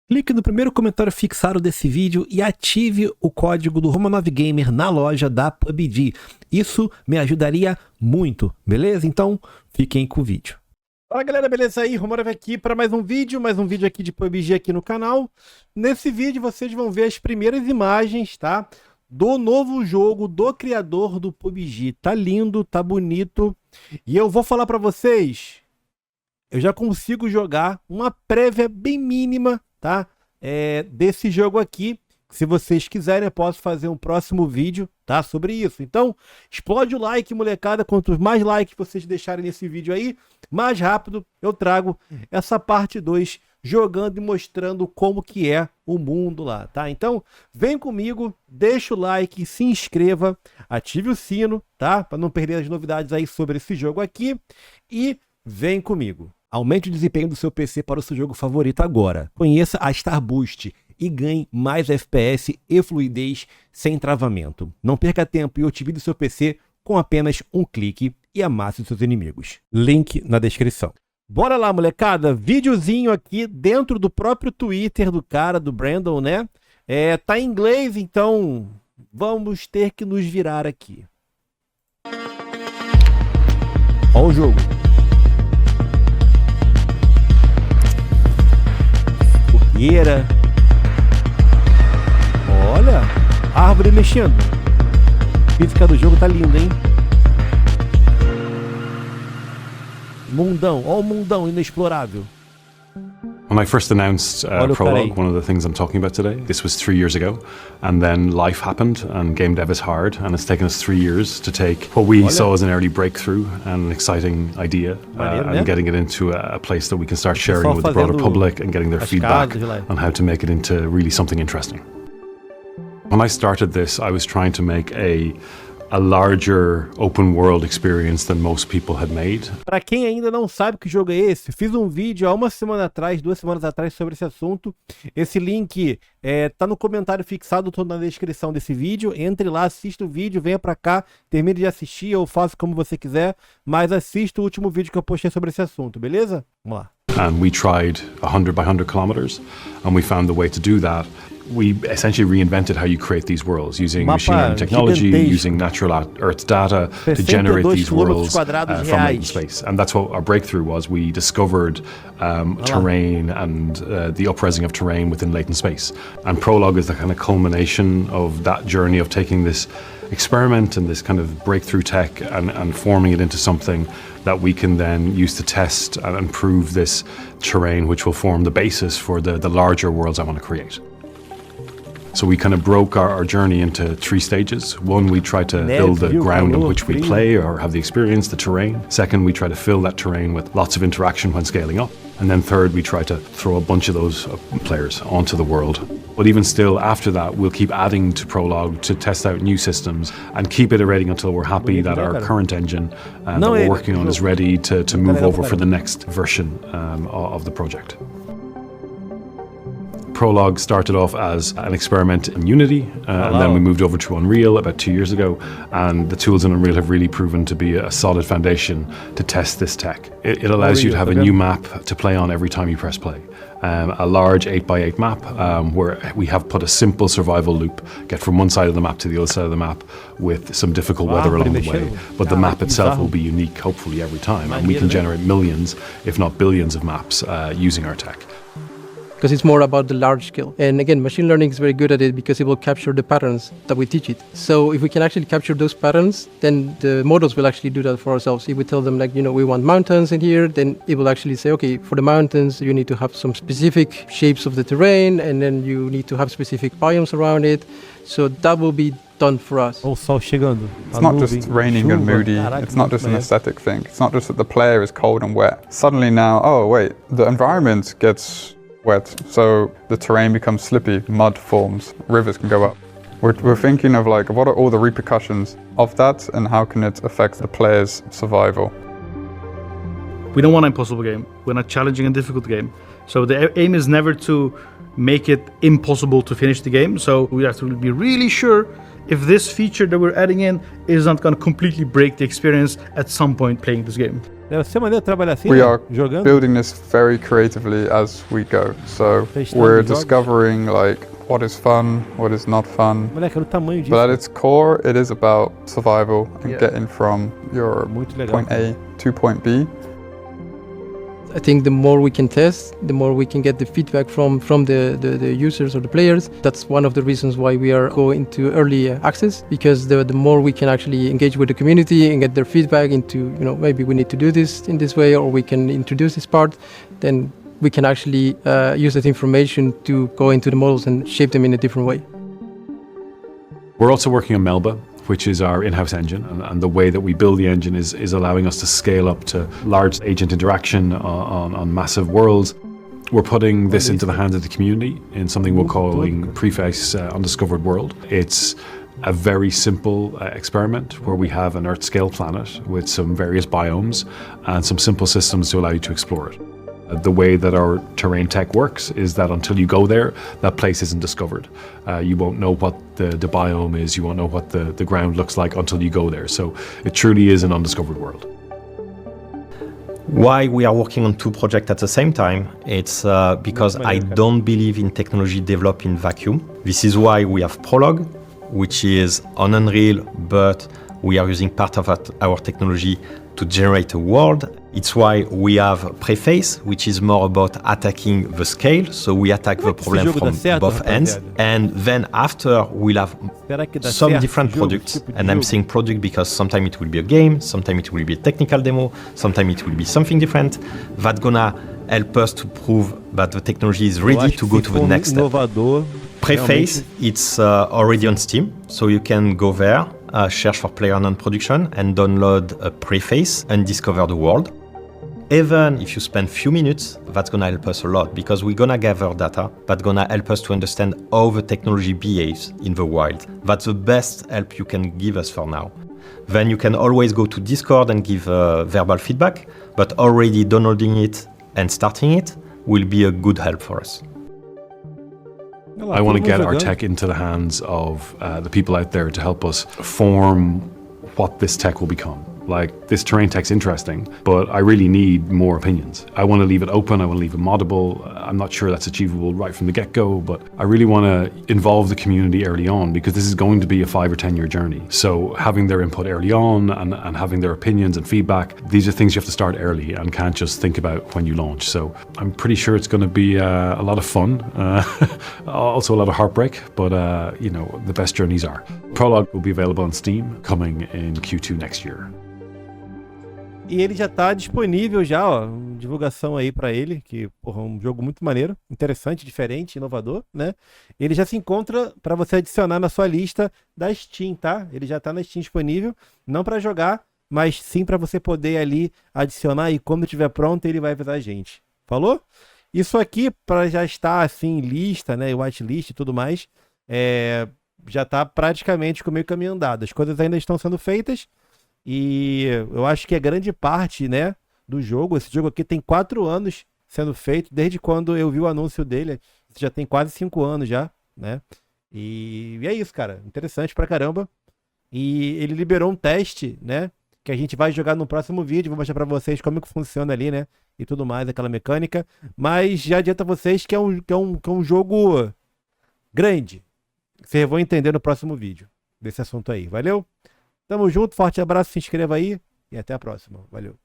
Clique no primeiro comentário fixado desse vídeo e ative o código do Romanovgamer na loja da Pubg. Isso me ajudaria muito, beleza? Então, fiquem com o vídeo. Fala galera, beleza aí? Romanov aqui para mais um vídeo aqui de Pubg aqui no canal. Nesse vídeo vocês vão ver as primeiras imagens, tá? Do novo jogo do criador do Pubg. Tá lindo, tá bonito. E eu vou falar para vocês, eu já consigo jogar uma prévia bem mínima, tá? Desse jogo aqui. Se vocês quiserem, eu posso fazer um próximo vídeo, tá? Sobre isso. Então, explode o like, molecada. Quanto mais likes vocês deixarem nesse vídeo aí, mais rápido eu trago essa parte 2, jogando e mostrando como que é o mundo lá, tá? Então, vem comigo, deixa o like, se inscreva, ative o sino, tá? Para não perder as novidades aí sobre esse jogo aqui. E vem comigo. Aumente o desempenho do seu PC para o seu jogo favorito agora. Conheça a Star Boost e ganhe mais FPS e fluidez sem travamento. Não perca tempo e otimize o seu PC com apenas um clique e amasse os seus inimigos. Link na descrição. Bora lá, molecada. Videozinho aqui dentro do próprio Twitter do cara, do Brandon, né? Tá em inglês, então vamos ter que nos virar aqui. Ó o jogo. Fogueira. Olha, árvore mexendo. A física do jogo tá linda, hein? Mundão, ó o mundão inexplorável. When I first announced Prologue, one of the things I'm talking about today, this was 3 years ago, and then life happened, and game dev is hard, and it's taken us 3 years to take what we saw as an early breakthrough and an exciting idea, and getting it into a place that we can start sharing with the broader public and getting their feedback on how to make it into really something interesting. When I started this, I was trying to make a larger open world experience than most people had made. Para quem ainda não sabe que jogo é esse, fiz um vídeo há uma semana atrás, 2 semanas atrás sobre esse assunto. Esse link tá no comentário fixado, tô na descrição desse vídeo. Entre lá, assista o vídeo, venha para cá, termine de assistir ou faça como você quiser, mas assista o último vídeo que eu postei sobre esse assunto, beleza? Vamos lá. And we tried 100 by 100 kilometers, and we found the way to do that. We essentially reinvented how you create these worlds using machine learning technology, using natural Earth data to generate these worlds from latent space. And that's what our breakthrough was. We discovered terrain and the upresing of terrain within latent space. And Prologue is the kind of culmination of that journey of taking this experiment and this kind of breakthrough tech and forming it into something that we can then use to test and improve this terrain, which will form the basis for the larger worlds I want to create. So we kind of broke our journey into 3 stages. 1, we tried to build the ground on which we play or have the experience, the terrain. 2nd, we try to fill that terrain with lots of interaction when scaling up. And then 3rd, we try to throw a bunch of those players onto the world. But even still, after that, we'll keep adding to Prologue to test out new systems and keep iterating until we're happy that our current engine that we're working on is ready to move over for the next version of the project. Prologue started off as an experiment in Unity, and then we moved over to Unreal about 2 years ago, and the tools in Unreal have really proven to be a solid foundation to test this tech. It allows you to have a new map to play on every time you press play. A large 8x8 map where we have put a simple survival loop, get from one side of the map to the other side of the map with some difficult weather along the way. But the map itself will be unique, hopefully, every time, and we can generate millions, if not billions of maps using our tech. Because it's more about the large scale. And again, machine learning is very good at it because it will capture the patterns that we teach it. So if we can actually capture those patterns, then the models will actually do that for ourselves. If we tell them, like, you know, we want mountains in here, then it will actually say, okay, for the mountains, you need to have some specific shapes of the terrain, and then you need to have specific biomes around it. So that will be done for us. It's not just raining and moody, it's not just an aesthetic thing. It's not just that the player is cold and wet. Suddenly now, oh wait, the environment gets wet, so the terrain becomes slippy, mud forms, rivers can go up. We're thinking of, like, what are all the repercussions of that and how can it affect the player's survival? We don't want an impossible game, we want a challenging and difficult game. So the aim is never to make it impossible to finish the game, so we have to be really sure if this feature that we're adding in is not going to completely break the experience at some point playing this game. Deve ser maneiro trabalhar assim, We né? are Jogando. building this very creatively as we go. So Testando we're jogos. discovering like what is fun, what is not fun. Moleque, olha o tamanho disso. But at its core, it is about survival and Yeah. getting from your Muito legal. point A to point B. I think the more we can test, the more we can get the feedback from the users or the players. That's one of the reasons why we are going to early access, because the more we can actually engage with the community and get their feedback into, you know, maybe we need to do this in this way, or we can introduce this part, then we can actually use that information to go into the models and shape them in a different way. We're also working on Melba, which is our in-house engine, and the way that we build the engine is allowing us to scale up to large agent interaction on massive worlds. We're putting this into the hands of the community in something we're calling Preface Undiscovered World. It's a very simple experiment where we have an Earth-scale planet with some various biomes and some simple systems to allow you to explore it. The way that our terrain tech works is that until you go there, that place isn't discovered. You won't know what the biome is, you won't know what the ground looks like until you go there. So it truly is an undiscovered world. Why we are working on two projects at the same time? It's because I don't believe in technology developed in vacuum. This is why we have Prologue, which is on Unreal, but we are using part of our technology to generate a world. It's why we have Preface, which is more about attacking the scale. So we attack the problem from both ends. And then after we'll have some different products. And I'm saying product because sometimes it will be a game, sometimes it will be a technical demo, sometimes it will be something different. That's gonna help us to prove that the technology is ready to go to the next step. Preface, it's already on Steam, so you can go there, search for PlayerUnknown Production and download a Preface and discover the world. Even if you spend few minutes, that's gonna help us a lot because we're gonna gather data that's gonna help us to understand how the technology behaves in the wild. That's the best help you can give us for now. Then you can always go to Discord and give verbal feedback, but already downloading it and starting it will be a good help for us. I want to get our tech into the hands of the people out there to help us form what this tech will become. Like, this terrain tech's interesting, but I really need more opinions. I want to leave it open, I want to leave it moddable. I'm not sure that's achievable right from the get-go, but I really want to involve the community early on because this is going to be a 5 or 10 year journey. So having their input early on and having their opinions and feedback, these are things you have to start early and can't just think about when you launch. So I'm pretty sure it's going to be a lot of fun, also a lot of heartbreak, but you know, the best journeys are. Prologue will be available on Steam coming in Q2 next year. E ele já tá disponível já, ó, divulgação aí pra ele, que, porra, é um jogo muito maneiro, interessante, diferente, inovador, né? Ele já se encontra pra você adicionar na sua lista da Steam, tá? Ele já tá na Steam disponível, não pra jogar, mas sim pra você poder ali adicionar e quando estiver pronto ele vai avisar a gente. Falou? Isso aqui, pra já estar assim, lista, né, whitelist e tudo mais, já tá praticamente com o meio caminho andado. As coisas ainda estão sendo feitas, e eu acho que é grande parte, né, do jogo. Esse jogo aqui tem 4 anos sendo feito, desde quando eu vi o anúncio dele. Já tem quase 5 anos já, né? E é isso, cara. Interessante pra caramba. E ele liberou um teste, né, que a gente vai jogar no próximo vídeo. Vou mostrar pra vocês como que funciona ali, né, e tudo mais, aquela mecânica. Mas já adianta a vocês que é um jogo grande. Vocês vão entender no próximo vídeo desse assunto aí. Valeu? Tamo junto, forte abraço, se inscreva aí e até a próxima. Valeu.